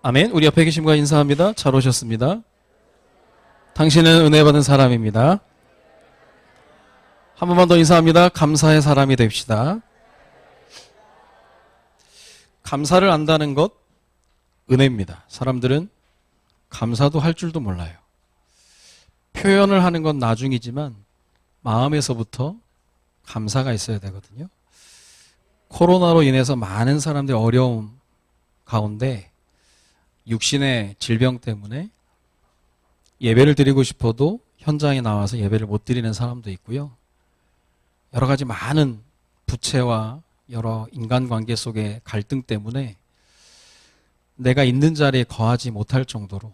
아멘. 우리 옆에 계신 분과 인사합니다. 잘 오셨습니다. 당신은 은혜 받은 사람입니다. 한 번만 더 인사합니다. 감사의 사람이 됩시다. 감사를 안다는 것 은혜입니다. 사람들은 감사도 할 줄도 몰라요. 표현을 하는 건 나중이지만 마음에서부터 감사가 있어야 되거든요. 코로나로 인해서 많은 사람들이 어려움 가운데 육신의 질병 때문에 예배를 드리고 싶어도 현장에 나와서 예배를 못 드리는 사람도 있고요. 여러 가지 많은 부채와 여러 인간관계 속의 갈등 때문에 내가 있는 자리에 거하지 못할 정도로,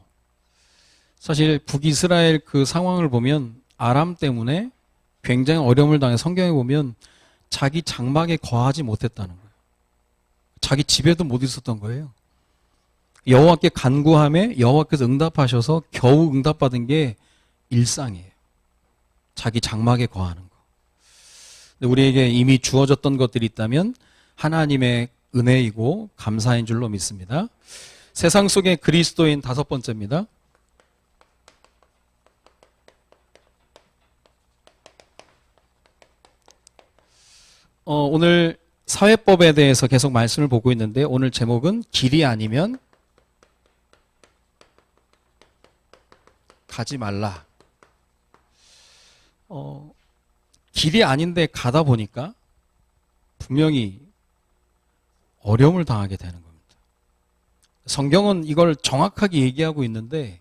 사실 북이스라엘 그 상황을 보면 아람 때문에 굉장히 어려움을 당해 성경에 보면 자기 장막에 거하지 못했다는 거예요. 자기 집에도 못 있었던 거예요. 여호와께 간구함에 여호와께서 응답하셔서 겨우 응답받은 게 일상이에요. 자기 장막에 거하는 거. 근데 우리에게 이미 주어졌던 것들이 있다면 하나님의 은혜이고 감사인 줄로 믿습니다. 세상 속의 그리스도인 5번째입니다. 오늘 사회법에 대해서 계속 말씀을 보고 있는데 오늘 제목은 길이 아니면 가지 말라. 길이 아닌데 가다 보니까 분명히 어려움을 당하게 되는 겁니다. 성경은 이걸 정확하게 얘기하고 있는데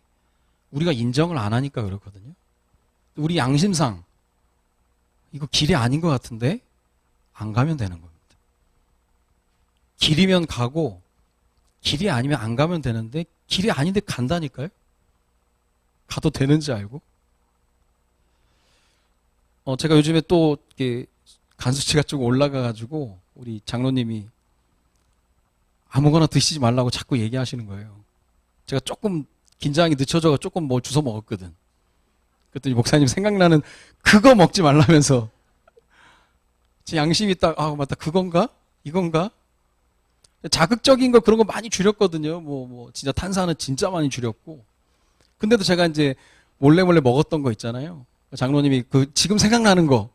우리가 인정을 안 하니까 그렇거든요. 우리 양심상 이거 길이 아닌 것 같은데 안 가면 되는 겁니다. 길이면 가고 길이 아니면 안 가면 되는데 길이 아닌데 간다니까요. 가도 되는지 알고. 제가 요즘에 또 이렇게 간수치가 좀 올라가가지고 우리 장로님이 아무거나 드시지 말라고 자꾸 얘기하시는 거예요. 제가 조금 긴장이 늦춰져서 조금 뭐 주워 먹었거든. 그랬더니 목사님 생각나는 그거 먹지 말라면서 제 양심이 딱 맞다 그건가? 이건가? 자극적인 거 그런 거 많이 줄였거든요. 뭐 진짜 탄산은 진짜 많이 줄였고. 근데도 제가 이제 몰래 먹었던 거 있잖아요. 장로님이 지금 생각나는 거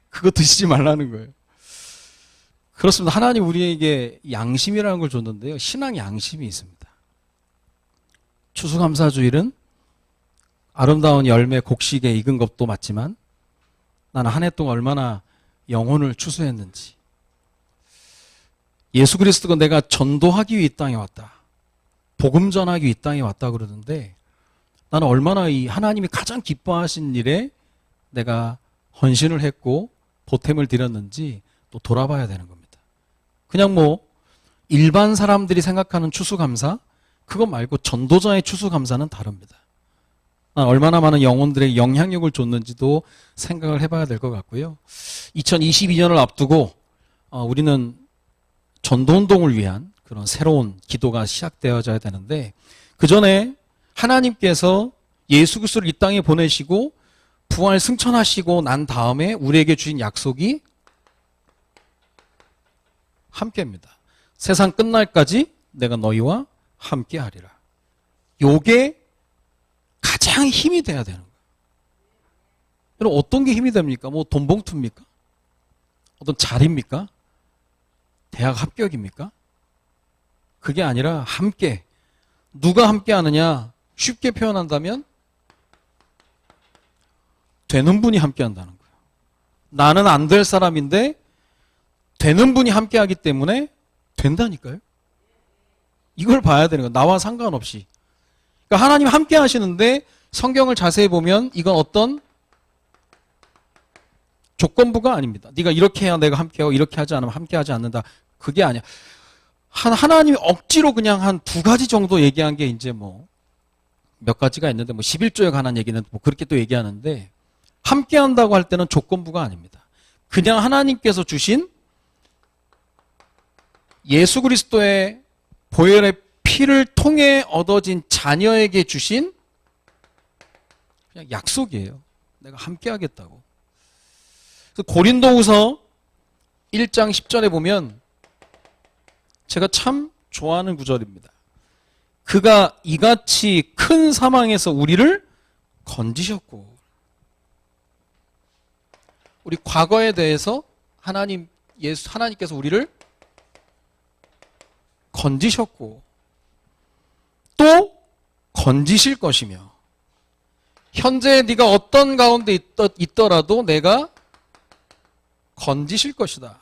그거 드시지 말라는 거예요. 그렇습니다. 하나님 우리에게 양심이라는 걸 줬는데요. 신앙 양심이 있습니다. 추수감사주일은 아름다운 열매 곡식에 익은 것도 맞지만 나는 한 해 동안 얼마나 영혼을 추수했는지, 예수 그리스도가 내가 전도하기 위해 이 땅에 왔다, 복음 전하기 위해 이 땅에 왔다 그러는데 나는 얼마나 이 하나님이 가장 기뻐하신 일에 내가 헌신을 했고 보탬을 드렸는지 또 돌아봐야 되는 겁니다. 그냥 일반 사람들이 생각하는 추수감사, 그것 말고 전도자의 추수감사는 다릅니다. 난 얼마나 많은 영혼들에게 영향력을 줬는지도 생각을 해봐야 될 것 같고요. 2022년을 앞두고 우리는 전도운동을 위한 그런 새로운 기도가 시작되어져야 되는데, 그 전에 하나님께서 예수 그리스도를 이 땅에 보내시고 부활 승천하시고 난 다음에 우리에게 주신 약속이 함께입니다. 세상 끝날까지 내가 너희와 함께하리라. 요게 가장 힘이 돼야 되는 거예요. 여러분, 어떤 게 힘이 됩니까? 돈 봉투입니까? 어떤 자리입니까? 대학 합격입니까? 그게 아니라 함께. 누가 함께 하느냐? 쉽게 표현한다면 되는 분이 함께 한다는 거예요. 나는 안 될 사람인데 되는 분이 함께 하기 때문에 된다니까요. 이걸 봐야 되는 거예요. 나와 상관없이. 그러니까 하나님 함께 하시는데 성경을 자세히 보면 이건 어떤 조건부가 아닙니다. 네가 이렇게 해야 내가 함께하고 이렇게 하지 않으면 함께하지 않는다. 그게 아니야. 하나님이 억지로 그냥 한 2가지 정도 얘기한 게 이제 몇 가지가 있는데 11조에 관한 얘기는 그렇게 또 얘기하는데, 함께 한다고 할 때는 조건부가 아닙니다. 그냥 하나님께서 주신 예수 그리스도의 보혈의 피를 통해 얻어진 자녀에게 주신 그냥 약속이에요. 내가 함께 하겠다고. 고린도후서 1장 10절에 보면 제가 참 좋아하는 구절입니다. 그가 이같이 큰 사망에서 우리를 건지셨고. 우리 과거에 대해서 하나님께서 우리를 건지셨고 또 건지실 것이며, 현재 네가 어떤 가운데 있더라도 내가 건지실 것이다.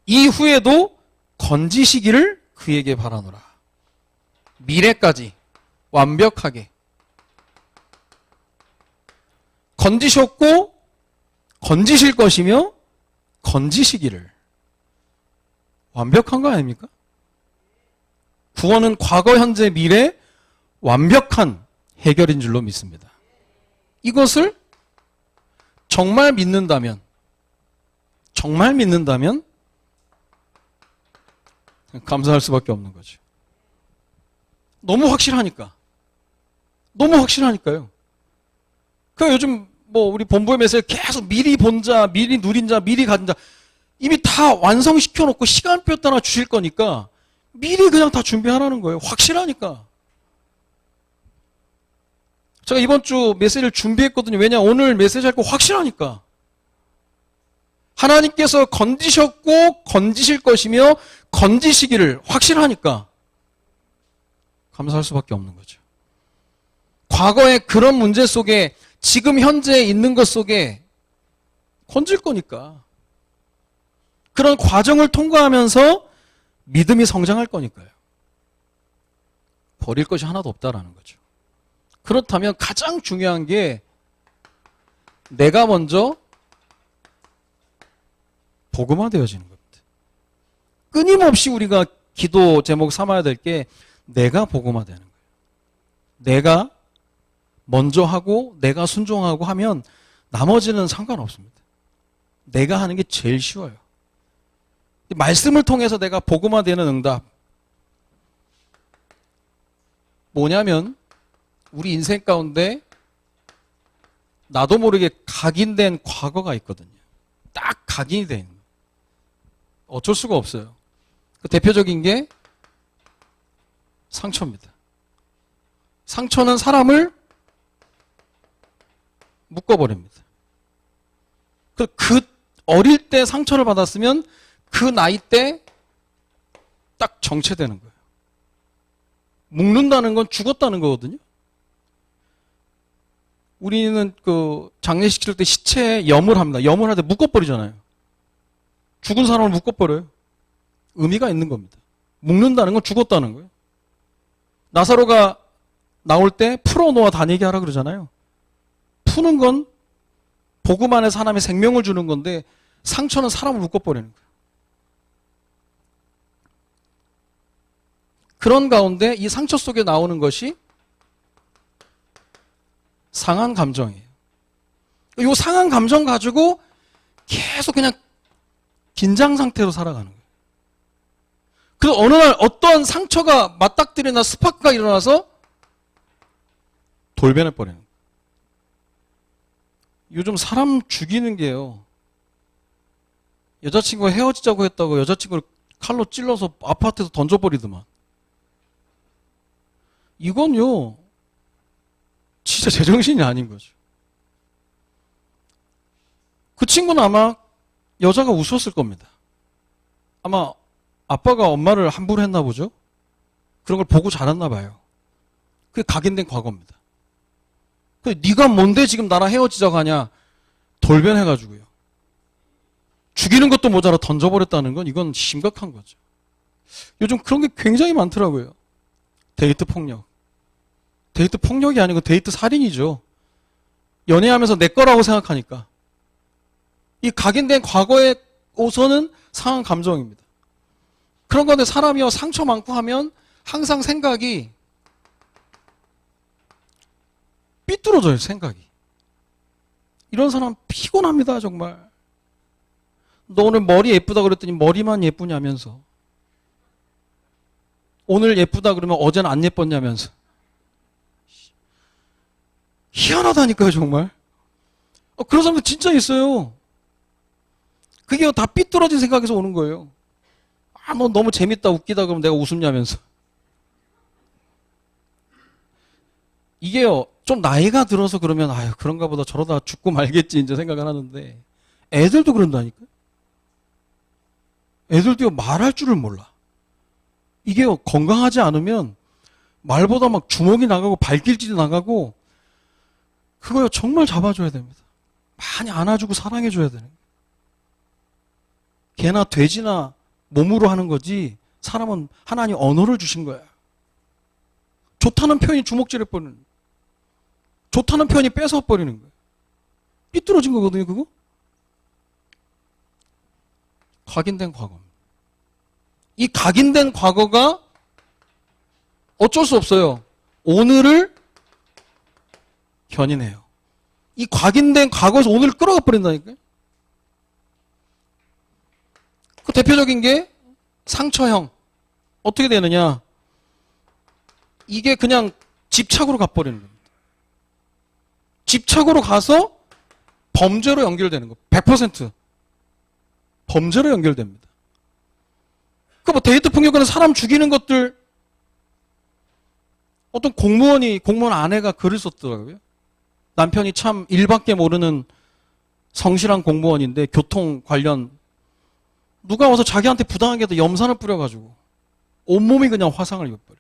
이후에도 건지시기를 그에게 바라노라. 미래까지 완벽하게 건지셨고 건지실 것이며 건지시기를. 완벽한 거 아닙니까? 구원은 과거, 현재, 미래 완벽한 해결인 줄로 믿습니다. 이것을 정말 믿는다면 감사할 수밖에 없는 거죠. 너무 확실하니까요. 그러니까 요즘 우리 본부의 메시지 계속 미리 본 자, 미리 누린 자, 미리 가진 자, 이미 다 완성시켜 놓고 시간표 따라 주실 거니까 미리 그냥 다 준비하라는 거예요. 확실하니까. 제가 이번 주 메시지를 준비했거든요. 왜냐? 오늘 메시지 할 거 확실하니까. 하나님께서 건지셨고 건지실 것이며 건지시기를 확실하니까 감사할 수밖에 없는 거죠. 과거의 그런 문제 속에 지금 현재 있는 것 속에 건질 거니까. 그런 과정을 통과하면서 믿음이 성장할 거니까요. 버릴 것이 하나도 없다라는 거죠. 그렇다면 가장 중요한 게 내가 먼저 복음화되어지는 겁니다. 끊임없이 우리가 기도 제목 삼아야 될 게 내가 복음화되는 거예요. 내가 먼저 하고 내가 순종하고 하면 나머지는 상관없습니다. 내가 하는 게 제일 쉬워요. 말씀을 통해서 내가 복음화되는 응답 뭐냐면 우리 인생 가운데 나도 모르게 각인된 과거가 있거든요. 딱 각인이 돼 있는 거예요. 어쩔 수가 없어요. 그 대표적인 게 상처입니다. 상처는 사람을 묶어버립니다. 그 어릴 때 상처를 받았으면 그 나이 때 딱 정체되는 거예요. 묶는다는 건 죽었다는 거거든요. 우리는 장례식 치를 때 시체에 염을 합니다. 염을 할 때 묶어버리잖아요. 죽은 사람을 묶어버려요. 의미가 있는 겁니다. 묶는다는 건 죽었다는 거예요. 나사로가 나올 때 풀어놓아 다니게 하라 그러잖아요. 푸는 건 복음 안에 사람의 생명을 주는 건데 상처는 사람을 묶어버리는 거예요. 그런 가운데 이 상처 속에 나오는 것이 상한 감정이에요. 이 상한 감정 가지고 계속 그냥 긴장 상태로 살아가는 거예요. 그래서 어느 날 어떤 상처가 맞닥뜨리나 스파크가 일어나서 돌변해버리는 거예요. 요즘 사람 죽이는 게요. 여자친구가 헤어지자고 했다고 여자친구를 칼로 찔러서 아파트에서 던져버리더만. 이건요. 진짜 제정신이 아닌 거죠. 그 친구는 아마 여자가 웃었을 겁니다. 아마 아빠가 엄마를 함부로 했나 보죠? 그런 걸 보고 자랐나 봐요. 그게 각인된 과거입니다. 네가 뭔데 지금 나랑 헤어지자고 하냐? 돌변해가지고요. 죽이는 것도 모자라 던져버렸다는 건 이건 심각한 거죠. 요즘 그런 게 굉장히 많더라고요. 데이트 폭력. 데이트 폭력이 아니고 데이트 살인이죠. 연애하면서 내 거라고 생각하니까. 이 각인된 과거의 오서는 상한 감정입니다. 그런 건데 사람이요 상처 많고 하면 항상 생각이 삐뚤어져요. 생각이. 이런 사람 피곤합니다. 정말. 너 오늘 머리 예쁘다 그랬더니 머리만 예쁘냐면서. 오늘 예쁘다 그러면 어제는 안 예뻤냐면서. 희한하다니까요. 정말. 그런 사람들 진짜 있어요. 그게 다 삐뚤어진 생각에서 오는 거예요. 너 너무 재밌다 웃기다 그러면 내가 웃음냐면서. 이게요, 좀 나이가 들어서 그러면, 아유, 그런가 보다 저러다 죽고 말겠지, 이제 생각을 하는데, 애들도 그런다니까요. 애들도요, 말할 줄을 몰라. 이게요, 건강하지 않으면, 말보다 막 주먹이 나가고, 발길질이 나가고, 그거요, 정말 잡아줘야 됩니다. 많이 안아주고 사랑해줘야 되는 거예요. 개나 돼지나 몸으로 하는 거지, 사람은 하나님 언어를 주신 거야. 좋다는 표현이 주먹질해버리는 거예요. 좋다는 표현이 뺏어버리는 거예요. 삐뚤어진 거거든요, 그거? 각인된 과거입니다. 이 각인된 과거가 어쩔 수 없어요. 오늘을 견인해요. 이 각인된 과거에서 오늘을 끌어가 버린다니까요. 그 대표적인 게 상처형. 어떻게 되느냐. 이게 그냥 집착으로 가버리는 겁니다. 집착으로 가서 범죄로 연결되는 거. 100% 범죄로 연결됩니다. 그 뭐 데이트 폭력은 사람 죽이는 것들. 어떤 공무원 아내가 글을 썼더라고요. 남편이 참 일밖에 모르는 성실한 공무원인데 교통 관련 누가 와서 자기한테 부당하게 해도 염산을 뿌려가지고 온몸이 그냥 화상을 입어버려.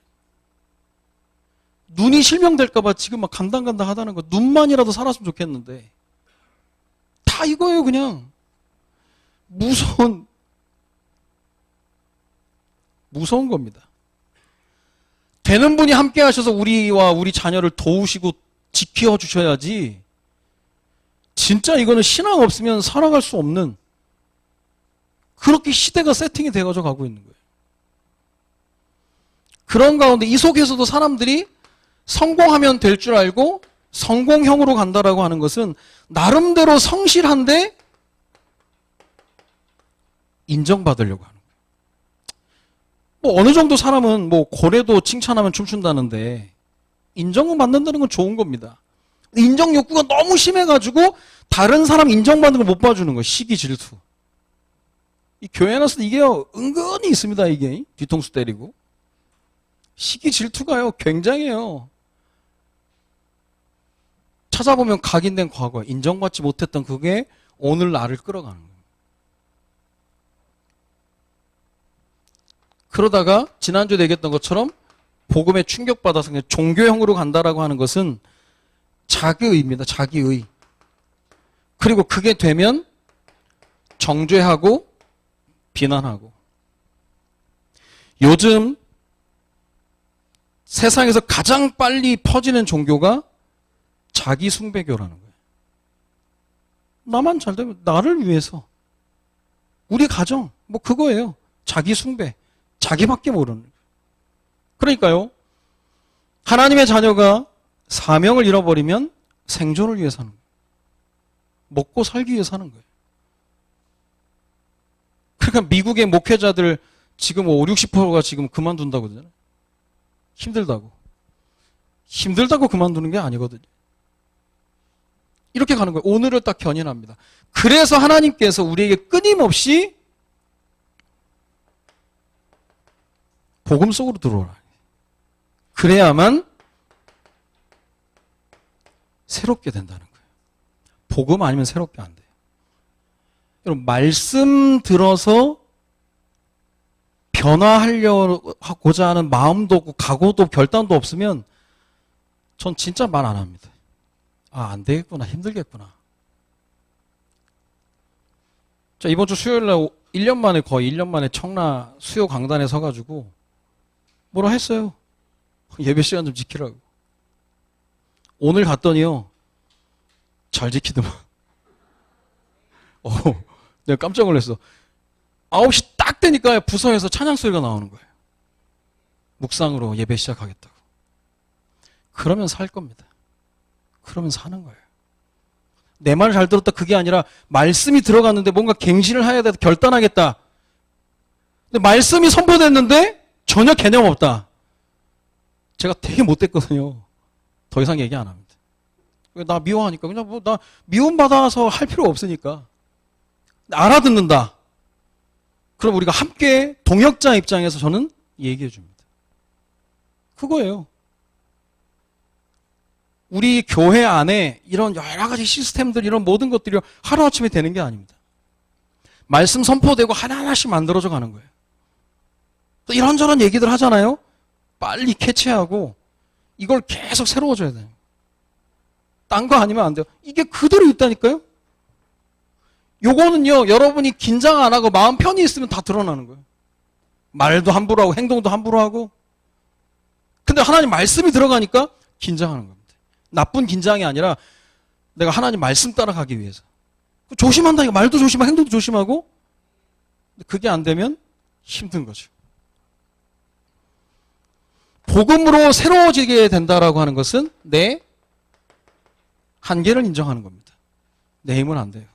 눈이 실명될까봐 지금 막 간당간당 하다는 거. 눈만이라도 살았으면 좋겠는데 다 이거예요. 그냥 무서운 겁니다. 되는 분이 함께 하셔서 우리와 우리 자녀를 도우시고 지켜주셔야지. 진짜 이거는 신앙 없으면 살아갈 수 없는, 그렇게 시대가 세팅이 되어져 가고 있는 거예요. 그런 가운데 이 속에서도 사람들이 성공하면 될 줄 알고 성공형으로 간다라고 하는 것은 나름대로 성실한데 인정받으려고 하는 거예요. 뭐 어느 정도 사람은 뭐 고래도 칭찬하면 춤춘다는데 인정을 받는다는 건 좋은 겁니다. 인정 욕구가 너무 심해가지고 다른 사람 인정받는 걸 못 봐주는 거예요. 시기 질투. 이 교회 나서도 이게 은근히 있습니다. 이게 뒤통수 때리고. 시기 질투가요 굉장해요. 찾아보면 각인된 과거, 인정받지 못했던 그게 오늘 나를 끌어가는 거예요. 그러다가 지난주에 얘기했던 것처럼 복음에 충격받아서 그냥 종교형으로 간다라고 하는 것은 자기의입니다. 자기의. 그리고 그게 되면 정죄하고 비난하고. 요즘 세상에서 가장 빨리 퍼지는 종교가 자기 숭배교라는 거예요. 나만 잘 되면 나를 위해서. 우리 가정 뭐 그거예요. 자기 숭배. 자기밖에 모르는 거예요. 그러니까요. 하나님의 자녀가 사명을 잃어버리면 생존을 위해 사는 거예요. 먹고 살기 위해 사는 거예요. 그러니까 미국의 목회자들 지금 5, 60%가 지금 그만둔다고 그러잖아요. 힘들다고. 힘들다고 그만두는 게 아니거든요. 이렇게 가는 거예요. 오늘을 딱 견인합니다. 그래서 하나님께서 우리에게 끊임없이 복음 속으로 들어오라. 그래야만 새롭게 된다는 거예요. 복음 아니면 새롭게 안 돼요. 여러분, 말씀 들어서 변화하려고자 하는 마음도 없고 각오도 결단도 없으면 전 진짜 말 안 합니다. 아, 안 되겠구나. 힘들겠구나. 자, 이번 주 수요일 날 1년 만에 거의 1년 만에 청라 수요 강단에 서가지고 뭐라 했어요. 예배 시간 좀 지키라고. 오늘 갔더니요. 잘 지키더만. 내가 깜짝 놀랐어. 9시 딱 되니까 부서에서 찬양 소리가 나오는 거예요. 묵상으로 예배 시작하겠다고. 그러면 살 겁니다. 그러면 사는 거예요. 내 말을 잘 들었다 그게 아니라 말씀이 들어갔는데 뭔가 갱신을 해야 돼서 결단하겠다. 근데 말씀이 선포됐는데 전혀 개념 없다. 제가 되게 못됐거든요. 더 이상 얘기 안 합니다. 나 미워하니까 그냥 뭐 나 미움받아서 할 필요 없으니까. 알아듣는다. 그럼 우리가 함께 동역자 입장에서 저는 얘기해 줍니다. 그거예요. 우리 교회 안에 이런 여러 가지 시스템들, 이런 모든 것들이 하루아침에 되는 게 아닙니다. 말씀 선포되고 하나하나씩 만들어져 가는 거예요. 또 이런저런 얘기들 하잖아요. 빨리 캐치하고 이걸 계속 새로워져야 돼요. 딴 거 아니면 안 돼요. 이게 그대로 있다니까요. 요거는요, 여러분이 긴장 안 하고 마음 편히 있으면 다 드러나는 거예요. 말도 함부로 하고 행동도 함부로 하고. 근데 하나님 말씀이 들어가니까 긴장하는 겁니다. 나쁜 긴장이 아니라 내가 하나님 말씀 따라가기 위해서. 조심한다니까. 말도 조심하고 행동도 조심하고. 그게 안 되면 힘든 거죠. 복음으로 새로워지게 된다라고 하는 것은 내 한계를 인정하는 겁니다. 내 힘은 안 돼요.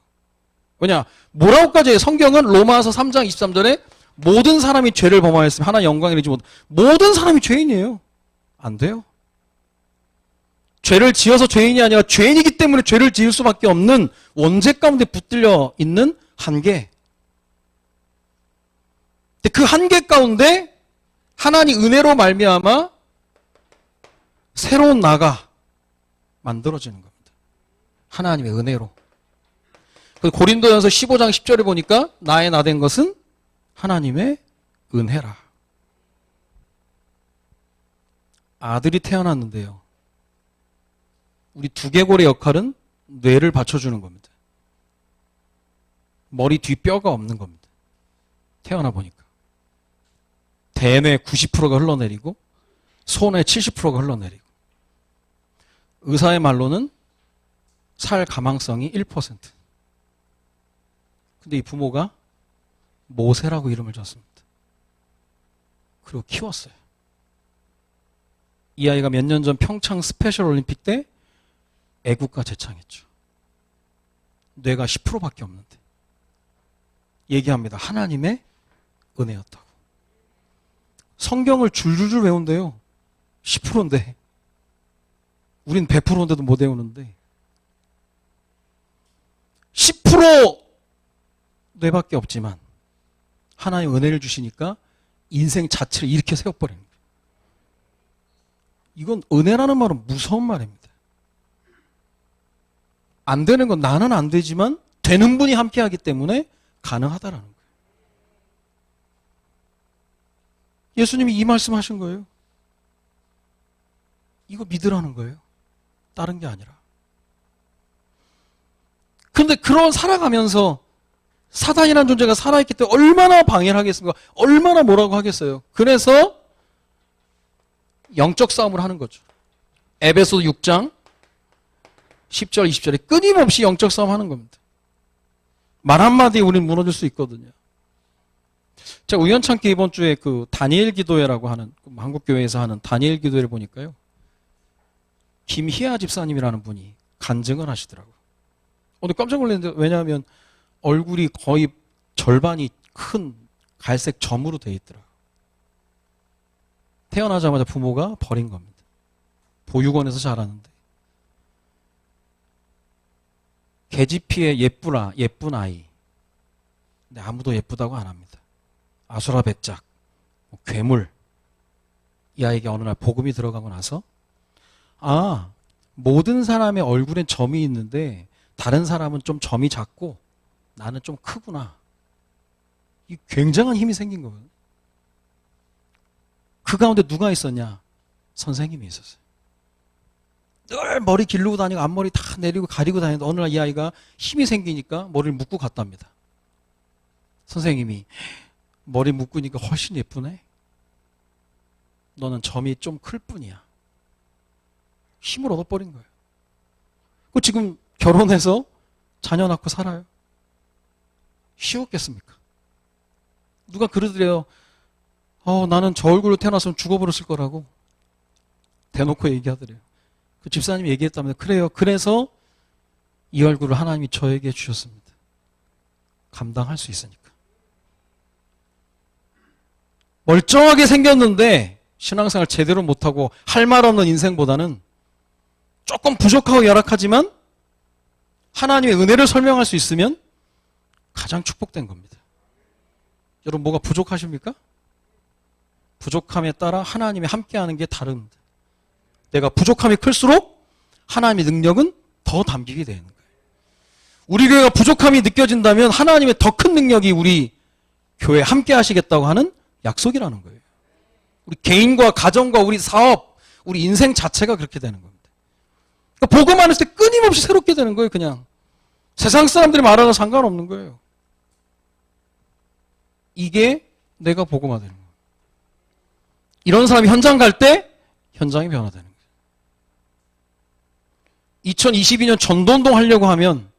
왜냐? 뭐라고까지 해요? 성경은 로마서 3장 23절에 모든 사람이 죄를 범하였으면 하나님 영광을 이루지 못. 모든 사람이 죄인이에요. 안 돼요. 죄를 지어서 죄인이 아니라 죄인이기 때문에 죄를 지을 수밖에 없는 원죄 가운데 붙들려 있는 한계. 그 한계 가운데 하나님 은혜로 말미암아 새로운 나가 만들어지는 겁니다. 하나님의 은혜로. 고린도전서 15장 10절에 보니까 나의 나 된 것은 하나님의 은혜라. 아들이 태어났는데요. 우리 두개골의 역할은 뇌를 받쳐주는 겁니다. 머리 뒤 뼈가 없는 겁니다. 태어나 보니까. 대뇌 90%가 흘러내리고 손에 70%가 흘러내리고 의사의 말로는 살 가망성이 1%. 근데 이 부모가 모세라고 이름을 줬습니다. 그리고 키웠어요. 이 아이가 몇 년 전 평창 스페셜 올림픽 때 애국가 제창했죠. 뇌가 10%밖에 없는데 얘기합니다. 하나님의 은혜였다고. 성경을 줄줄줄 외운대요. 10%인데 우린 100%인데도 못 외우는데 10% 뇌밖에 없지만 하나님 은혜를 주시니까 인생 자체를 이렇게 세워버립니다. 이건 은혜라는 말은 무서운 말입니다. 안 되는 건 나는 안 되지만 되는 분이 함께하기 때문에 가능하다라는 거예요. 예수님이 이 말씀하신 거예요. 이거 믿으라는 거예요. 다른 게 아니라. 근데 그런 살아가면서 사단이라는 존재가 살아있기 때문에 얼마나 방해를 하겠습니까? 얼마나 뭐라고 하겠어요? 그래서 영적 싸움을 하는 거죠. 에베소 6장 10절 20절에 끊임없이 영적 싸움 하는 겁니다. 말 한마디에 우리는 무너질 수 있거든요. 제가 우연찮게 이번 주에 그 다니엘 기도회라고 하는 한국교회에서 하는 다니엘 기도회를 보니까요. 김희아 집사님이라는 분이 간증을 하시더라고요. 근데 깜짝 놀랐는데 왜냐하면 얼굴이 거의 절반이 큰 갈색 점으로 되어 있더라고요. 태어나자마자 부모가 버린 겁니다. 보육원에서 자라는데. 계집피의 예쁜 아이. 근데 아무도 예쁘다고 안 합니다. 아수라백작, 괴물. 이 아이에게 어느 날 복음이 들어가고 나서 모든 사람의 얼굴엔 점이 있는데 다른 사람은 좀 점이 작고 나는 좀 크구나. 이 굉장한 힘이 생긴 거거든요. 그 가운데 누가 있었냐? 선생님이 있었어요. 늘 머리 기르고 다니고 앞머리 다 내리고 가리고 다니는데 어느 날 이 아이가 힘이 생기니까 머리를 묶고 갔답니다. 선생님이 머리 묶으니까 훨씬 예쁘네. 너는 점이 좀 클 뿐이야. 힘을 얻어버린 거예요. 지금 결혼해서 자녀 낳고 살아요. 쉬웠겠습니까? 누가 그러더래요. 나는 저 얼굴로 태어났으면 죽어버렸을 거라고 대놓고 얘기하더래요. 그 집사님이 얘기했답니다. 그래요. 그래서 이 얼굴을 하나님이 저에게 주셨습니다. 감당할 수 있으니까. 멀쩡하게 생겼는데 신앙생활 제대로 못하고 할 말 없는 인생보다는 조금 부족하고 열악하지만 하나님의 은혜를 설명할 수 있으면 가장 축복된 겁니다. 여러분 뭐가 부족하십니까? 부족함에 따라 하나님이 함께하는 게 다릅니다. 내가 부족함이 클수록 하나님의 능력은 더 담기게 되는 거예요. 우리 교회가 부족함이 느껴진다면 하나님의 더 큰 능력이 우리 교회에 함께 하시겠다고 하는 약속이라는 거예요. 우리 개인과 가정과 우리 사업, 우리 인생 자체가 그렇게 되는 겁니다. 그러니까 복음 안에서 끊임없이 새롭게 되는 거예요. 그냥 세상 사람들이 말하는 상관없는 거예요. 이게 내가 복음화되는 거예요. 이런 사람이 현장 갈 때 현장이 변화되는 거예요. 2022년 전도운동 하려고 하면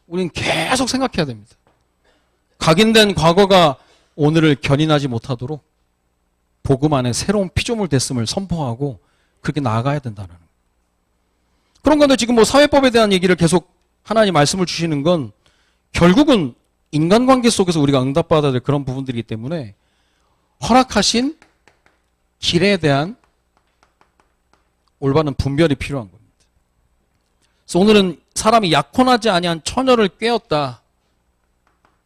우리는 계속 생각해야 됩니다. 각인된 과거가 오늘을 견인하지 못하도록 복음 안에 새로운 피조물 됐음을 선포하고 그렇게 나아가야 된다는 거예요. 그런 건데 지금 뭐 사회법에 대한 얘기를 계속 하나님 말씀을 주시는 건 결국은 인간관계 속에서 우리가 응답받아야 될 그런 부분들이기 때문에 허락하신 길에 대한 올바른 분별이 필요한 겁니다. 그래서 오늘은 사람이 약혼하지 아니한 처녀를 꾀었다.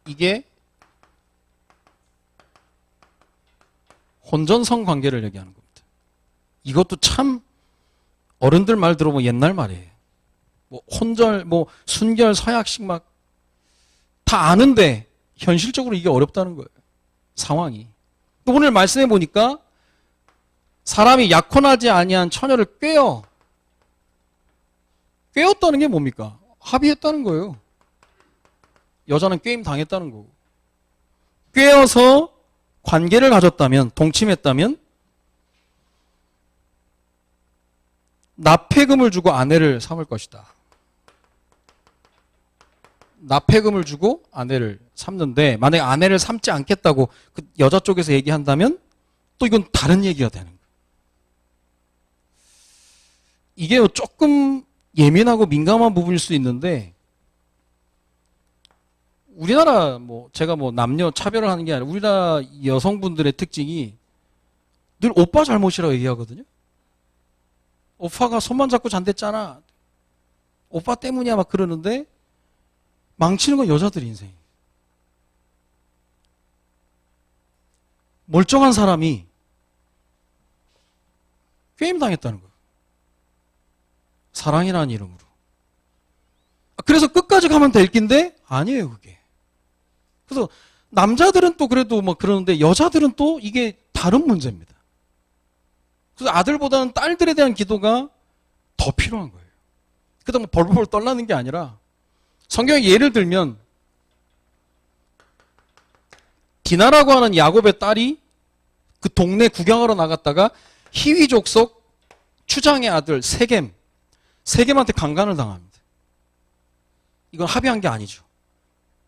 이게 혼전성 관계를 얘기하는 겁니다. 이것도 참 어른들 말 들어보면 옛날 말이에요. 뭐 혼절, 뭐 순결, 서약식 막 다 아는데 현실적으로 이게 어렵다는 거예요. 상황이. 오늘 말씀해 보니까 사람이 약혼하지 아니한 처녀를 꾀었다는 게 뭡니까? 합의했다는 거예요. 여자는 꾀임 당했다는 거고. 꾀어서 관계를 가졌다면, 동침했다면 납폐금을 주고 아내를 삼을 것이다. 납폐금을 주고 아내를 삼는데 만약에 아내를 삼지 않겠다고 그 여자 쪽에서 얘기한다면 또 이건 다른 얘기가 되는 거예요. 이게 조금 예민하고 민감한 부분일 수 있는데 우리나라 제가 남녀 차별을 하는 게 아니라 우리나라 여성분들의 특징이 늘 오빠 잘못이라고 얘기하거든요. 오빠가 손만 잡고 잔댔잖아. 오빠 때문이야 막 그러는데 망치는 건 여자들 인생. 멀쩡한 사람이 게임 당했다는 거예요. 사랑이라는 이름으로. 그래서 끝까지 가면 될 긴데 아니에요 그게. 그래서 남자들은 또 그래도 그러는데 여자들은 또 이게 다른 문제입니다. 그래서 아들보다는 딸들에 대한 기도가 더 필요한 거예요. 그다음 벌벌 떨라는 게 아니라 성경에 예를 들면 디나라고 하는 야곱의 딸이 그 동네 구경하러 나갔다가 히위 족속 추장의 아들 세겜한테 강간을 당합니다. 이건 합의한 게 아니죠.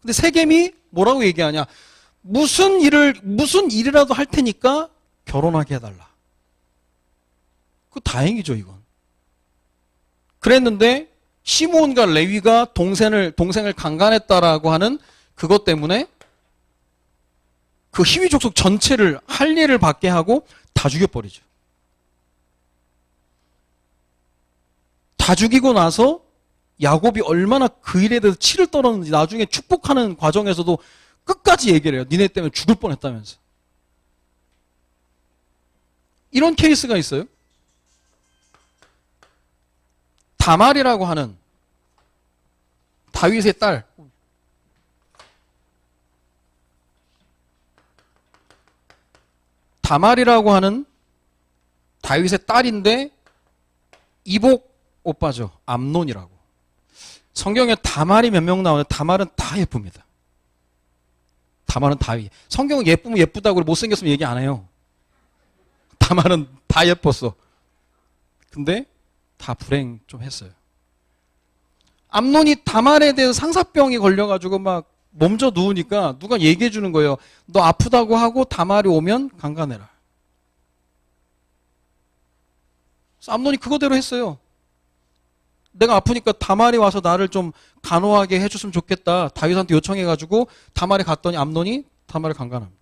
근데 세겜이 뭐라고 얘기하냐? 무슨 일이라도 할 테니까 결혼하게 해달라. 그 다행이죠 이건. 그랬는데 시므온과 레위가 동생을 강간했다라고 하는 그것 때문에 그 히위 족속 전체를 할례를 받게 하고 다 죽여버리죠. 다 죽이고 나서 야곱이 얼마나 그 일에 대해서 치를 떨었는지 나중에 축복하는 과정에서도 끝까지 얘기를 해요. 니네 때문에 죽을 뻔했다면서. 이런 케이스가 있어요. 다말이라고 하는 다윗의 딸. 다말이라고 하는 다윗의 딸인데 이복 오빠죠. 암논이라고. 성경에 다말이 몇 명 나오는데 다말은 다 예쁩니다. 다말은 다 성경은 예쁘면 예쁘다고 못생겼으면 얘기 안 해요. 다말은 다 예뻤어. 근데 다 불행 좀 했어요. 암논이 다말에 대해서 상사병이 걸려가지고 막 몸져 누우니까 누가 얘기해 주는 거예요. 너 아프다고 하고 다말이 오면 강간해라. 그래서 암논이 그거대로 했어요. 내가 아프니까 다말이 와서 나를 좀 간호하게 해줬으면 좋겠다. 다윗한테 요청해가지고 다말이 갔더니 암논이 다말을 강간합니다.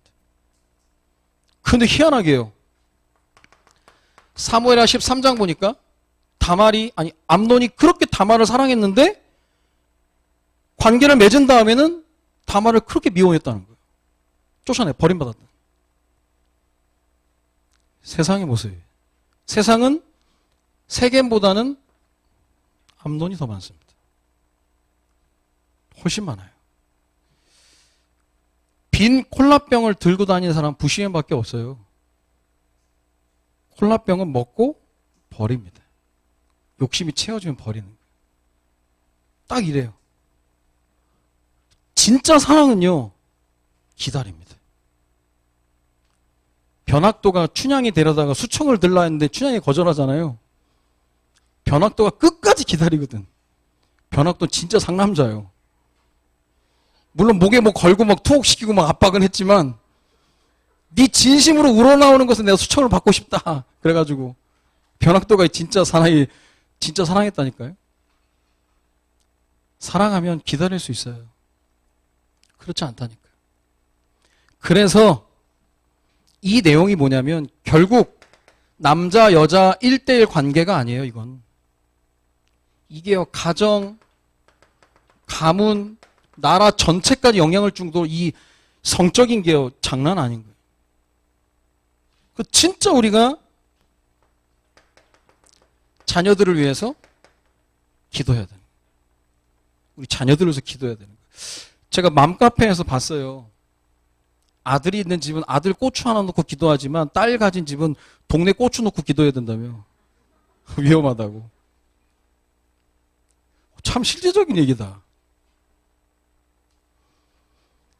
근데 희한하게요. 사무엘하 13장 보니까 암논이 그렇게 다말을 사랑했는데 관계를 맺은 다음에는 다말을 그렇게 미워했다는 거예요. 쫓아내 버림받았다. 세상의 모습이에요. 세상은 세겜보다는 암논이 더 많습니다. 훨씬 많아요. 빈 콜라병을 들고 다니는 사람 부시맨밖에 없어요. 콜라병은 먹고 버립니다. 욕심이 채워지면 버리는 거예요. 딱 이래요. 진짜 사랑은요, 기다립니다. 변학도가 춘향이 데려다가 수청을 들라 했는데 춘향이 거절하잖아요. 변학도가 끝까지 기다리거든. 변학도 진짜 상남자예요. 물론 목에 뭐 걸고 막 투옥시키고 막 압박은 했지만 네 진심으로 우러나오는 것은 내가 수청을 받고 싶다. 그래가지고 변학도가 진짜 사랑했다니까요. 사랑하면 기다릴 수 있어요. 그렇지 않다니까요. 그래서 이 내용이 뭐냐면 결국 남자 여자 1대1 관계가 아니에요. 이건 이게요, 가정, 가문, 나라 전체까지 영향을 줄 정도로 이 성적인 게요, 장난 아닌 거예요. 그 진짜 우리가 자녀들을 위해서 기도해야 되는 거예요. 우리 자녀들을 위해서 기도해야 되는 거예요. 제가 맘카페에서 봤어요. 아들이 있는 집은 아들 고추 하나 놓고 기도하지만 딸 가진 집은 동네 고추 놓고 기도해야 된다며. 위험하다고. 참 실제적인 얘기다.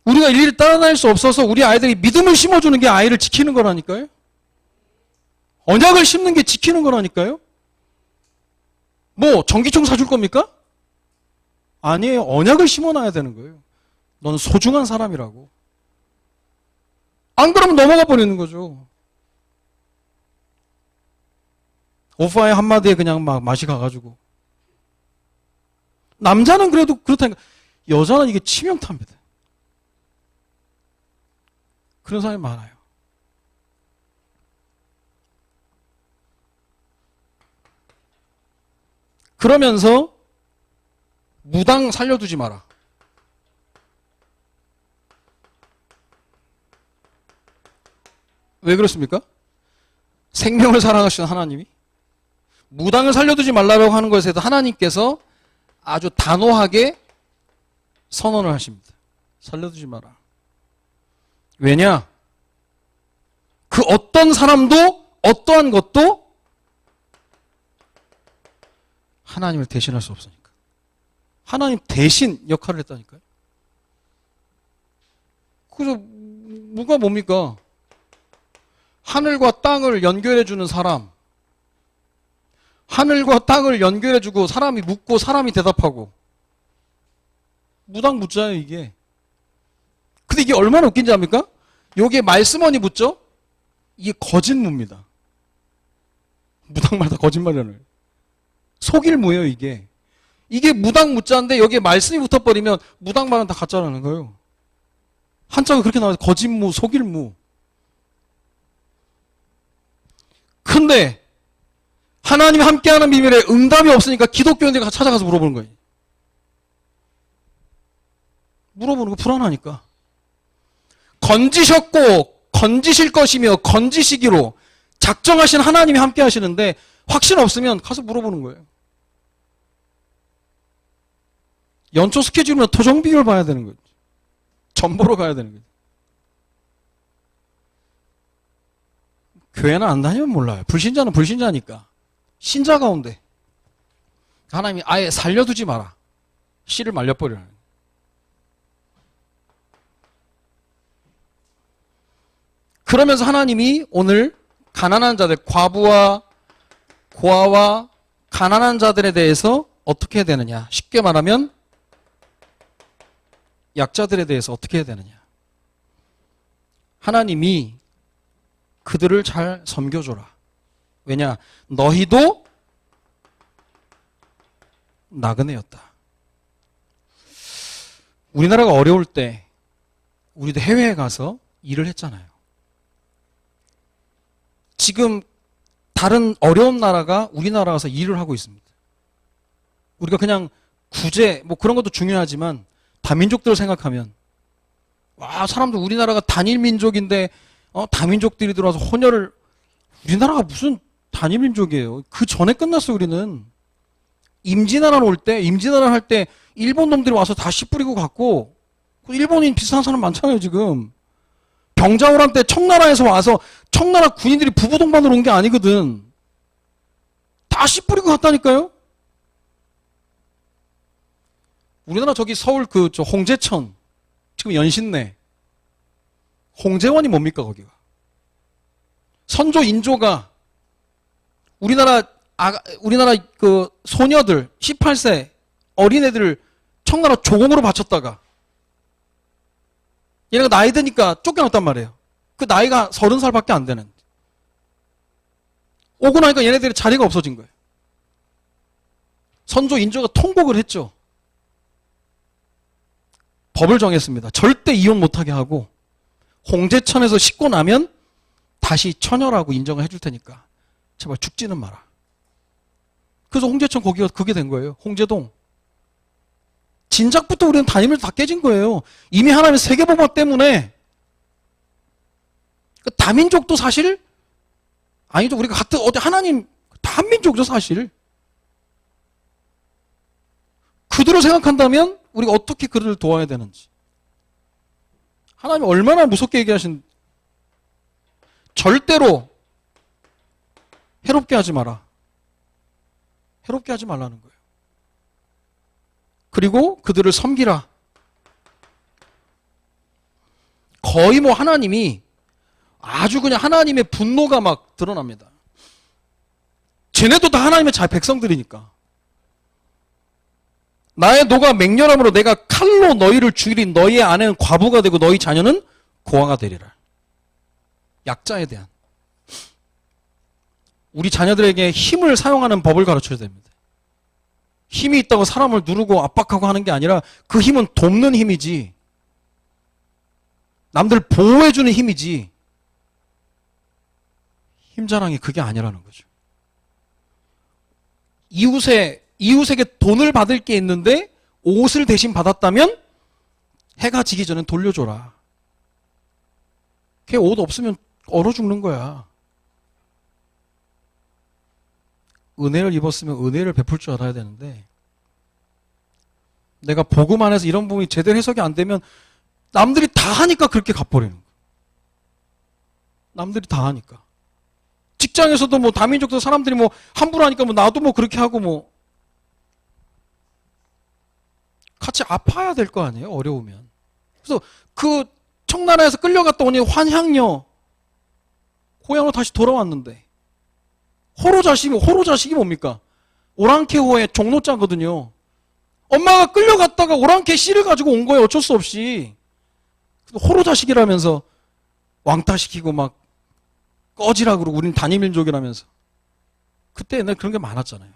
우리가 일일이 따라다닐 수 없어서 우리 아이들이 믿음을 심어주는 게 아이를 지키는 거라니까요. 언약을 심는 게 지키는 거라니까요. 뭐 전기총 사줄 겁니까? 아니에요. 언약을 심어놔야 되는 거예요. 너는 소중한 사람이라고. 안 그러면 넘어가 버리는 거죠. 오빠의 한마디에 그냥 막 맛이 가가지고. 남자는 그래도 그렇다니까. 여자는 이게 치명타입니다. 그런 사람이 많아요. 그러면서 무당 살려두지 마라. 왜 그렇습니까? 생명을 사랑하시는 하나님이 무당을 살려두지 말라고 하는 것에 대해서 하나님께서 아주 단호하게 선언을 하십니다. 살려두지 마라. 왜냐? 그 어떤 사람도 어떠한 것도 하나님을 대신할 수 없으니까. 하나님 대신 역할을 했다니까요. 그래서 뭐가 뭡니까? 하늘과 땅을 연결해주는 사람, 하늘과 땅을 연결해주고 사람이 묻고 사람이 대답하고, 무당 묻자예요 이게. 근데 이게 얼마나 웃긴지 압니까? 여기에 말씀원이 묻죠? 이게 거짓무입니다. 무당마다 거짓말이라는, 속일 무예요 이게. 이게 무당 묻자인데 여기에 말씀이 붙어버리면 무당말은 다 가짜라는 거예요. 한자가 그렇게 나와요. 거짓무, 속일무. 근데 하나님이 함께하는 비밀에 응답이 없으니까 기독교인들이 찾아가서 물어보는 거예요. 물어보는 거 불안하니까. 건지셨고 건지실 것이며 건지시기로 작정하신 하나님이 함께 하시는데 확신 없으면 가서 물어보는 거예요. 연초 스케줄이면 토종 비율 봐야 되는 거죠. 점 보러 가야 되는 거죠. 교회는 안 다니면 몰라요. 불신자는 불신자니까. 신자 가운데 하나님이 아예 살려두지 마라. 씨를 말려버리라는. 그러면서 하나님이 오늘 가난한 자들, 과부와 고아와 가난한 자들에 대해서 어떻게 해야 되느냐. 쉽게 말하면 약자들에 대해서 어떻게 해야 되느냐. 하나님이 그들을 잘 섬겨줘라. 왜냐? 너희도 나그네였다. 우리나라가 어려울 때 우리도 해외에 가서 일을 했잖아요. 지금 다른 어려운 나라가 우리나라 가서 일을 하고 있습니다. 우리가 그냥 구제 뭐 그런 것도 중요하지만 다민족들을 생각하면 와, 사람들 우리나라가 단일 민족인데 다민족들이 들어와서 혼혈을, 우리나라가 무슨 단일 민족이에요. 그 전에 끝났어. 우리는 임진왜란 올 때, 임진왜란 할 때 일본 놈들이 와서 다 씨 뿌리고 갔고, 일본인 비슷한 사람 많잖아요, 지금. 병자호란 때 청나라에서 와서 청나라 군인들이 부부동반으로 온 게 아니거든. 다 씨 뿌리고 갔다니까요? 우리나라 저기 서울 저 홍제천, 지금 연신내. 홍제원이 뭡니까, 거기가? 선조 인조가 우리나라 그 소녀들, 18세 어린애들을 청나라 조공으로 바쳤다가 얘네가 나이 드니까 쫓겨났단 말이에요. 그 나이가 30살밖에 안 되는. 오고 나니까 얘네들이 자리가 없어진 거예요. 선조 인조가 통곡을 했죠. 법을 정했습니다. 절대 이혼 못하게 하고 홍제천에서 씻고 나면 다시 처녀라고 인정을 해줄 테니까 제발 죽지는 마라. 그래서 홍제천 거기가 그게 된 거예요. 홍제동. 진작부터 우리는 단임을 다 깨진 거예요. 이미 하나님의 세계복음 때문에. 다민족도 사실 아니죠. 우리가 같은 어디 하나님 다 한민족이죠, 사실. 그들을 생각한다면 우리가 어떻게 그들을 도와야 되는지. 하나님이 얼마나 무섭게 얘기하신. 절대로 해롭게 하지 마라. 해롭게 하지 말라는 거예요. 그리고 그들을 섬기라. 거의 뭐 하나님이 아주 그냥 하나님의 분노가 막 드러납니다. 쟤네도 다 하나님의 자 백성들이니까. 나의 노가 맹렬함으로 내가 칼로 너희를 죽이리. 너희의 아내는 과부가 되고 너희 자녀는 고아가 되리라. 약자에 대한. 우리 자녀들에게 힘을 사용하는 법을 가르쳐야 됩니다. 힘이 있다고 사람을 누르고 압박하고 하는 게 아니라 그 힘은 돕는 힘이지. 남들 보호해주는 힘이지. 힘자랑이 그게 아니라는 거죠. 이웃에게 돈을 받을 게 있는데 옷을 대신 받았다면 해가 지기 전에 돌려줘라. 걔 옷 없으면 얼어 죽는 거야. 은혜를 입었으면 은혜를 베풀 줄 알아야 되는데 내가 복음 안에서 이런 부분이 제대로 해석이 안 되면 남들이 다 하니까 그렇게 갚버리는 거야. 남들이 다 하니까. 직장에서도 뭐 다민족도 사람들이 뭐 함부로 하니까 뭐 나도 뭐 그렇게 하고 뭐 같이 아파야 될 거 아니에요, 어려우면. 그래서 그 청나라에서 끌려갔다 오니 환향녀 고향으로 다시 돌아왔는데 호로 자식이 뭡니까? 오랑캐호의 종로자거든요. 엄마가 끌려갔다가 오랑캐 씨를 가지고 온 거예요, 어쩔 수 없이. 호로 자식이라면서 왕따시키고 막 꺼지라 그러고 우린 단임민족이라면서. 그때 옛날에 그런 게 많았잖아요.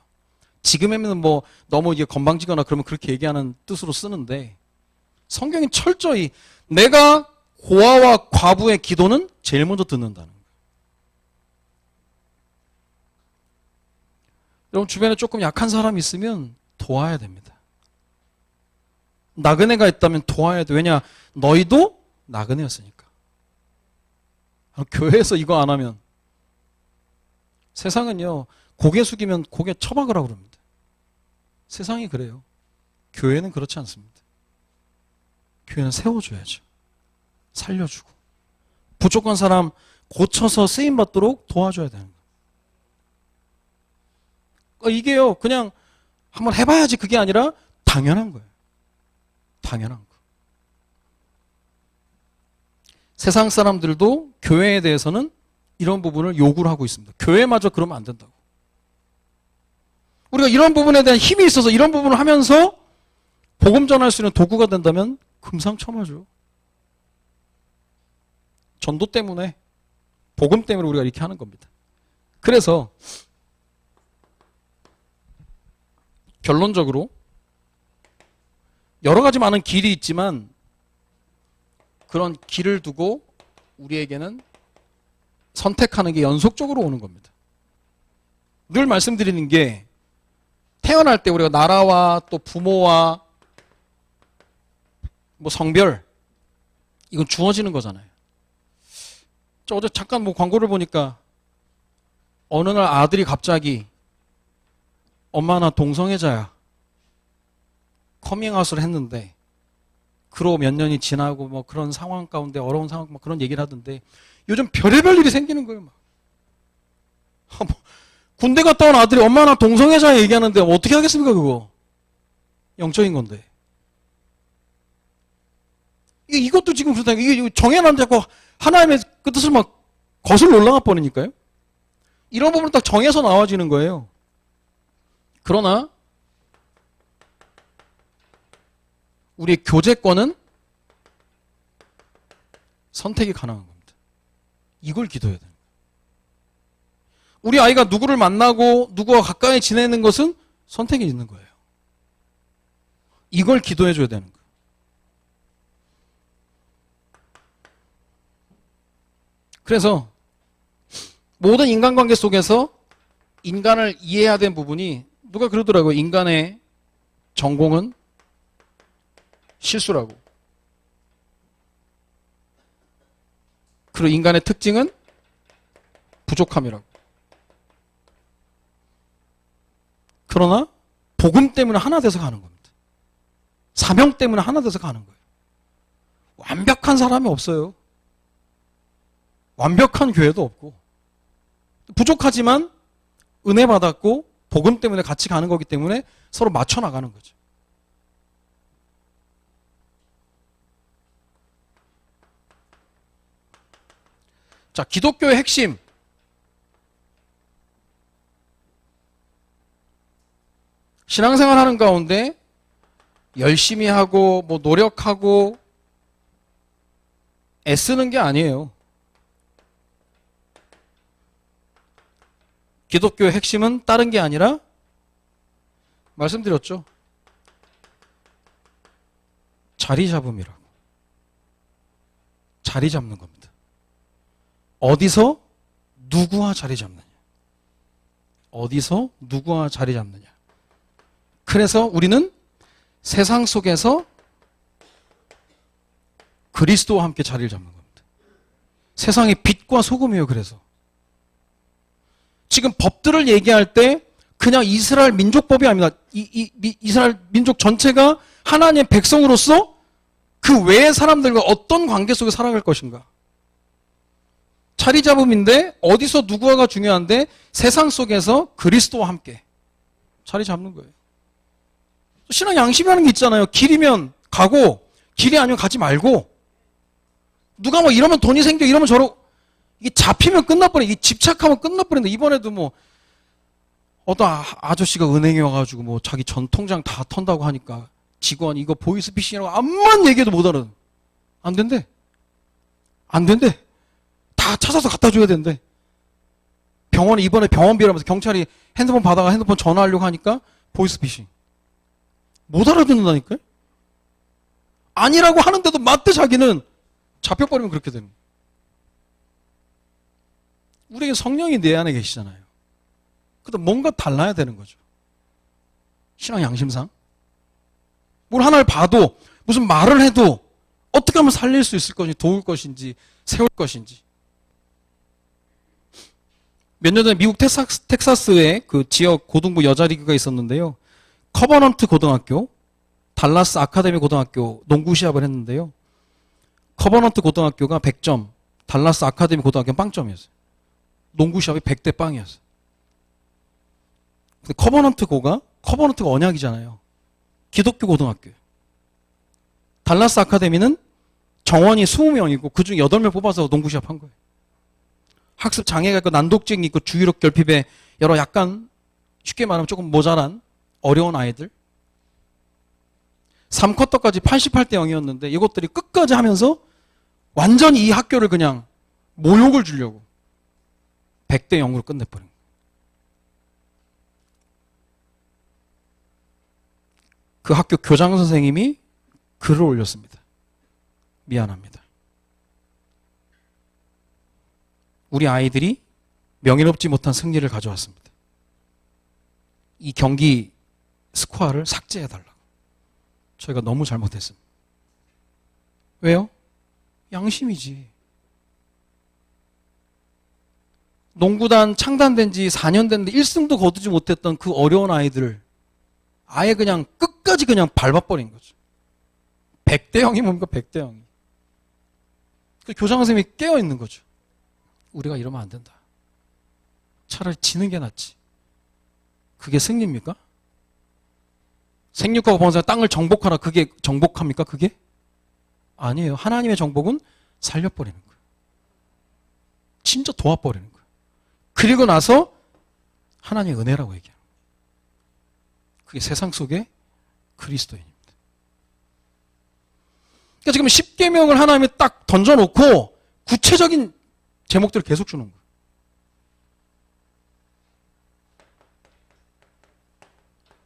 지금에는 뭐 너무 이게 건방지거나 그러면 그렇게 얘기하는 뜻으로 쓰는데 성경이 철저히 내가 고아와 과부의 기도는 제일 먼저 듣는다는 거예요. 여러분 주변에 조금 약한 사람이 있으면 도와야 됩니다. 나그네가 있다면 도와야 돼. 왜냐? 너희도 나그네였으니까. 교회에서 이거 안 하면 세상은요 고개 숙이면 고개 처박으라고 그럽니다. 세상이 그래요. 교회는 그렇지 않습니다. 교회는 세워줘야죠. 살려주고 부족한 사람 고쳐서 쓰임받도록 도와줘야 되는 거예요. 이게요 그냥 한번 해봐야지 그게 아니라 당연한 거예요. 당연한 거. 세상 사람들도 교회에 대해서는 이런 부분을 요구를 하고 있습니다. 교회마저 그러면 안 된다고. 우리가 이런 부분에 대한 힘이 있어서 이런 부분을 하면서 복음 전할 수 있는 도구가 된다면 금상첨화죠. 전도 때문에 복음 때문에 우리가 이렇게 하는 겁니다. 그래서 결론적으로 여러 가지 많은 길이 있지만 그런 길을 두고 우리에게는 선택하는 게 연속적으로 오는 겁니다. 늘 말씀드리는 게 태어날 때 우리가 나라와 또 부모와 뭐 성별 이건 주어지는 거잖아요. 저 어제 잠깐 뭐 광고를 보니까 어느 날 아들이 갑자기 엄마 나 동성애자야. 커밍아웃을 했는데 그러고 몇 년이 지나고 뭐 그런 상황 가운데 어려운 상황 막 그런 얘기를 하던데 요즘 별의별 일이 생기는 거예요. 막. 뭐 군대 갔다 온 아들이 엄마 나 동성애자 얘기하는데 어떻게 하겠습니까 그거. 영적인 건데. 이것도 지금 그렇다. 이게 정해놨는데 자꾸 하나님의 그 뜻을 막 거슬러 올라가 버리니까요. 이런 부분은 딱 정해서 나와지는 거예요. 그러나 우리의 교제권은 선택이 가능한 겁니다. 이걸 기도해야 됩니다. 우리 아이가 누구를 만나고 누구와 가까이 지내는 것은 선택이 있는 거예요. 이걸 기도해 줘야 되는 거예요. 그래서 모든 인간관계 속에서 인간을 이해해야 되는 부분이 누가 그러더라고요. 인간의 전공은 실수라고. 그리고 인간의 특징은 부족함이라고. 그러나 복음 때문에 하나 돼서 가는 겁니다. 사명 때문에 하나 돼서 가는 거예요. 완벽한 사람이 없어요. 완벽한 교회도 없고 부족하지만 은혜 받았고 복음 때문에 같이 가는 거기 때문에 서로 맞춰 나가는 거죠. 자, 기독교의 핵심. 신앙생활 하는 가운데 열심히 하고 뭐 노력하고 애쓰는 게 아니에요. 기독교의 핵심은 다른 게 아니라 말씀드렸죠. 자리 잡음이라고. 자리 잡는 겁니다. 어디서 누구와 자리 잡느냐. 어디서 누구와 자리 잡느냐. 그래서 우리는 세상 속에서 그리스도와 함께 자리를 잡는 겁니다. 세상의 빛과 소금이에요. 그래서 지금 법들을 얘기할 때 그냥 이스라엘 민족법이 아닙니다. 이스라엘 민족 전체가 하나님의 백성으로서 그 외의 사람들과 어떤 관계 속에 살아갈 것인가. 자리 잡음인데 어디서 누구와가 중요한데 세상 속에서 그리스도와 함께 자리 잡는 거예요. 신앙 양심이라는 게 있잖아요. 길이면 가고 길이 아니면 가지 말고 누가 뭐 이러면 돈이 생겨 이러면 저러 이게 잡히면 끝나버려. 이게 집착하면 끝나버린다. 이번에도 뭐 어떤 아저씨가 은행에 와가지고 뭐 자기 전 통장 다 턴다고 하니까 직원 이거 보이스피싱이라고 암만 얘기해도 못 알아. 안 된대. 안 된대. 다 찾아서 갖다 줘야 된대. 병원에 이번에 병원비라면서 경찰이 핸드폰 받아가 핸드폰 전화하려고 하니까 보이스피싱. 못 알아듣는다니까요. 아니라고 하는데도 맞대 자기는 잡혀버리면 그렇게 되는 거예요. 우리에게 성령이 내 안에 계시잖아요. 그래도 뭔가 달라야 되는 거죠. 신앙 양심상. 뭘 하나를 봐도 무슨 말을 해도 어떻게 하면 살릴 수 있을 것인지 도울 것인지 세울 것인지. 몇 년 전에 미국 텍사스에 그 지역 고등부 여자리그가 있었는데요. 커버넌트 고등학교, 달라스 아카데미 고등학교 농구 시합을 했는데요. 커버넌트 고등학교가 100점, 달라스 아카데미 고등학교는 빵점이었어요. 농구 시합이 100대 빵이었어요. 근데 커버넌트가 언약이잖아요. 기독교 고등학교. 달라스 아카데미는 정원이 20명이고 그중 8명 뽑아서 농구 시합 한 거예요. 학습 장애가 있고 난독증이 있고 주의력 결핍에 여러 약간 쉽게 말하면 조금 모자란 어려운 아이들. 3쿼터까지 88대 0이었는데 이것들이 끝까지 하면서 완전히 이 학교를 그냥 모욕을 주려고 100대 0으로 끝내버린 거예요. 그 학교 교장 선생님이 글을 올렸습니다. 미안합니다. 우리 아이들이 명예롭지 못한 승리를 가져왔습니다. 이 경기 스코어를 삭제해달라고. 저희가 너무 잘못했습니다. 왜요? 양심이지. 농구단 창단된 지 4년 됐는데 1승도 거두지 못했던 그 어려운 아이들을 아예 그냥 끝까지 그냥 밟아버린 거죠. 100대 0이 뭡니까? 100대 0이. 그 교장 선생님이 깨어있는 거죠. 우리가 이러면 안 된다. 차라리 지는 게 낫지. 그게 승리입니까? 생육하고 번성하여 땅을 정복하라. 그게 정복합니까? 그게? 아니에요. 하나님의 정복은 살려버리는 거예요. 진짜 도와버리는 거예요. 그리고 나서 하나님의 은혜라고 얘기해요. 그게 세상 속의 그리스도인입니다. 그러니까 지금 10계명을 하나님이 딱 던져놓고 구체적인 제목들을 계속 주는 거예요.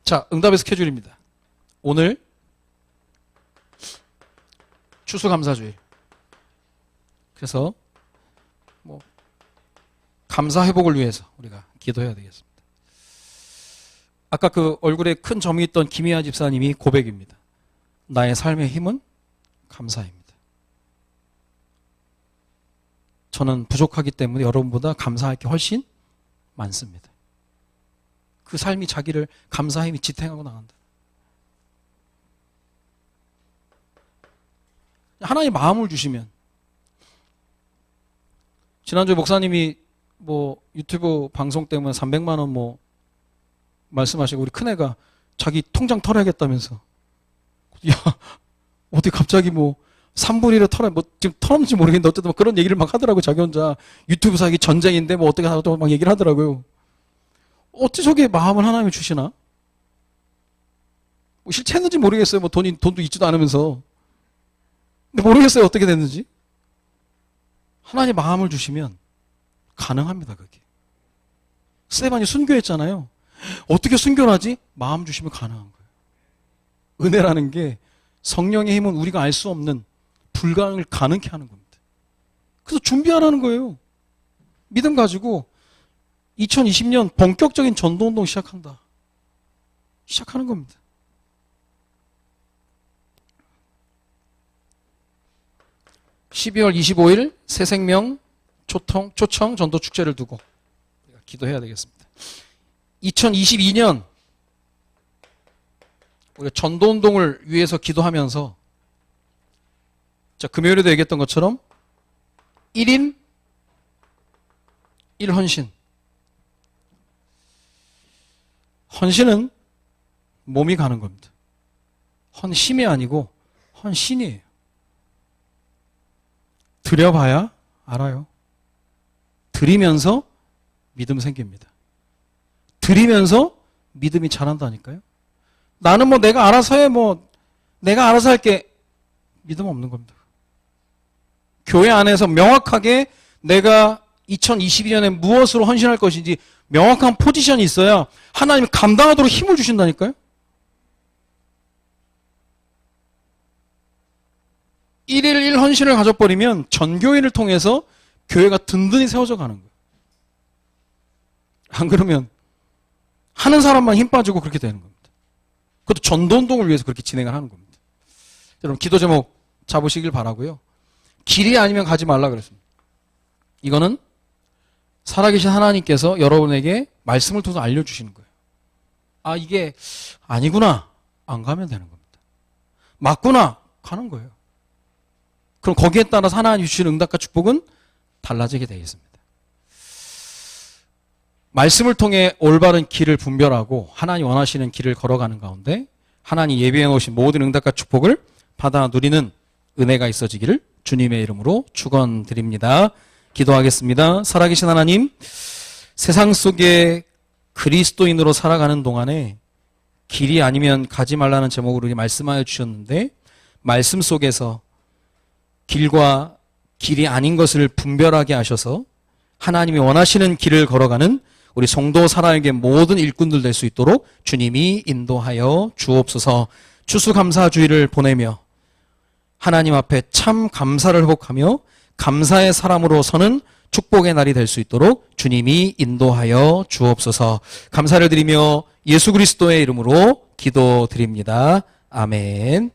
자, 응답의 스케줄입니다. 오늘 추수감사주일. 그래서 감사 회복을 위해서 우리가 기도해야 되겠습니다. 아까 그 얼굴에 큰 점이 있던 김희아 집사님이 고백입니다. 나의 삶의 힘은 감사입니다. 저는 부족하기 때문에 여러분보다 감사할 게 훨씬 많습니다. 그 삶이 자기를 감사의 힘이 지탱하고 나간다. 하나님 마음을 주시면, 지난주에 목사님이 유튜브 방송 때문에 300만 원 말씀하시고 우리 큰애가 자기 통장 털어야겠다면서, 야 어디 갑자기 3분의 1을 털어, 지금 털었는지 모르겠는데 어쨌든 그런 얘기를 막 하더라고요. 자기 혼자 유튜브 사기 전쟁인데 어떻게 하고 막 얘기를 하더라고요. 어찌 저게 마음을 하나님이 주시나? 실제 했는지 모르겠어요. 돈도 있지도 않으면서. 근데 모르겠어요. 어떻게 됐는지. 하나님 마음을 주시면 가능합니다. 그게. 스테반이 순교했잖아요. 어떻게 순교를 하지? 마음 주시면 가능한 거예요. 은혜라는 게 성령의 힘은 우리가 알 수 없는 불가능을 가능케 하는 겁니다. 그래서 준비하라는 거예요. 믿음 가지고 2020년 본격적인 전도운동 시작한다. 시작하는 겁니다. (12월 25일) 새생명 초청 전도 축제를 두고 기도해야 되겠습니다. 2022년 우리가 전도운동을 위해서 기도하면서, 금요일에도 얘기했던 것처럼 1인 1헌신. 헌신은 몸이 가는 겁니다. 헌심이 아니고 헌신이에요. 드려봐야 알아요. 드리면서 믿음 생깁니다. 드리면서 믿음이 자란다니까요. 나는 내가 알아서 해, 내가 알아서 할게. 믿음 없는 겁니다. 교회 안에서 명확하게 내가 2022년에 무엇으로 헌신할 것인지 명확한 포지션이 있어야 하나님이 감당하도록 힘을 주신다니까요. 1일 1헌신을 가져버리면 전교인을 통해서 교회가 든든히 세워져 가는 거예요. 안 그러면 하는 사람만 힘 빠지고 그렇게 되는 겁니다. 그것도 전도운동을 위해서 그렇게 진행을 하는 겁니다. 여러분 기도 제목 잡으시길 바라고요. 길이 아니면 가지 말라 그랬습니다. 이거는 살아계신 하나님께서 여러분에게 말씀을 통해서 알려주시는 거예요. 아, 이게 아니구나. 안 가면 되는 겁니다. 맞구나. 가는 거예요. 그럼 거기에 따라서 하나님 주시는 응답과 축복은 달라지게 되어 있습니다. 말씀을 통해 올바른 길을 분별하고 하나님 원하시는 길을 걸어가는 가운데 하나님 예비해 놓으신 모든 응답과 축복을 받아 누리는 은혜가 있어지기를 주님의 이름으로 축원드립니다. 기도하겠습니다. 살아계신 하나님, 세상 속에 그리스도인으로 살아가는 동안에 길이 아니면 가지 말라는 제목으로 말씀하여 주셨는데, 말씀 속에서 길과 길이 아닌 것을 분별하게 하셔서 하나님이 원하시는 길을 걸어가는 우리 성도 살아에게 모든 일꾼들 될 수 있도록 주님이 인도하여 주옵소서. 추수감사주의를 보내며 하나님 앞에 참 감사를 회복하며 감사의 사람으로 서는 축복의 날이 될 수 있도록 주님이 인도하여 주옵소서. 감사를 드리며 예수 그리스도의 이름으로 기도드립니다. 아멘.